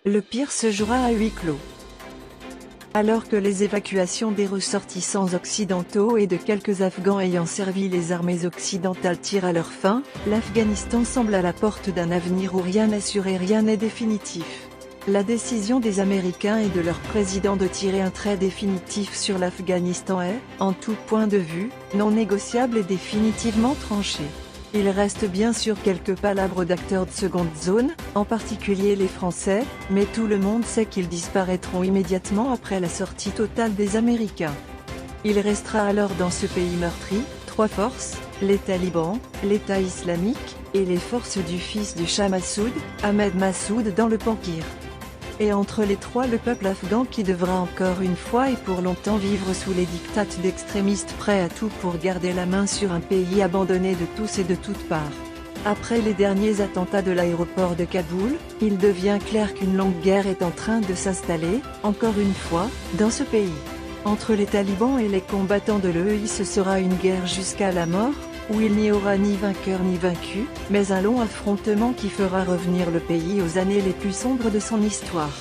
Le pire se jouera à huis clos. Alors que les évacuations des ressortissants occidentaux et de quelques Afghans ayant servi les armées occidentales tirent à leur fin, l'Afghanistan semble à la porte d'un avenir où rien n'est sûr et rien n'est définitif. La décision des Américains et de leur président de tirer un trait définitif sur l'Afghanistan est, en tout point de vue, non négociable et définitivement tranchée. Il reste bien sûr quelques palabres d'acteurs de seconde zone, en particulier les Français, mais tout le monde sait qu'ils disparaîtront immédiatement après la sortie totale des Américains. Il restera alors dans ce pays meurtri, trois forces, les talibans, l'État islamique, et les forces du fils du Shah Massoud, Ahmed Massoud dans le Pankir. Et entre les trois le peuple afghan qui devra encore une fois et pour longtemps vivre sous les diktats d'extrémistes prêts à tout pour garder la main sur un pays abandonné de tous et de toutes parts. Après les derniers attentats de l'aéroport de Kaboul, il devient clair qu'une longue guerre est en train de s'installer, encore une fois, dans ce pays. Entre les talibans et les combattants de l'EI ce sera une guerre jusqu'à la mort, où il n'y aura ni vainqueur ni vaincu, mais un long affrontement qui fera revenir le pays aux années les plus sombres de son histoire.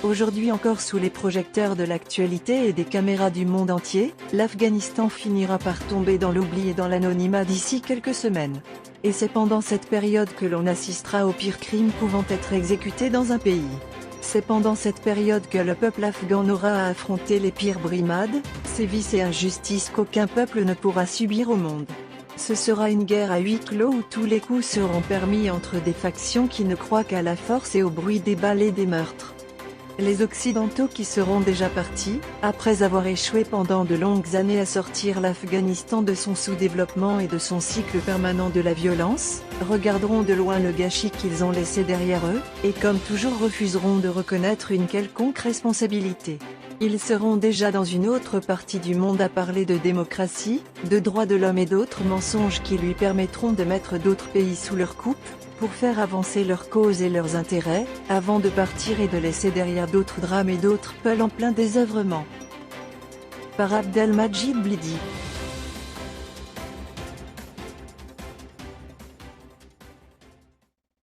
Aujourd'hui encore sous les projecteurs de l'actualité et des caméras du monde entier, l'Afghanistan finira par tomber dans l'oubli et dans l'anonymat d'ici quelques semaines. Et c'est pendant cette période que l'on assistera aux pires crimes pouvant être exécutés dans un pays. C'est pendant cette période que le peuple afghan aura à affronter les pires brimades, sévices et injustices qu'aucun peuple ne pourra subir au monde. Ce sera une guerre à huis clos où tous les coups seront permis entre des factions qui ne croient qu'à la force et au bruit des balles et des meurtres. Les Occidentaux qui seront déjà partis, après avoir échoué pendant de longues années à sortir l'Afghanistan de son sous-développement et de son cycle permanent de la violence, regarderont de loin le gâchis qu'ils ont laissé derrière eux, et comme toujours refuseront de reconnaître une quelconque responsabilité. Ils seront déjà dans une autre partie du monde à parler de démocratie, de droits de l'homme et d'autres mensonges qui lui permettront de mettre d'autres pays sous leur coupe, pour faire avancer leurs causes et leurs intérêts, avant de partir et de laisser derrière d'autres drames et d'autres peuls en plein désœuvrement. Par Abdelmajid Blidi.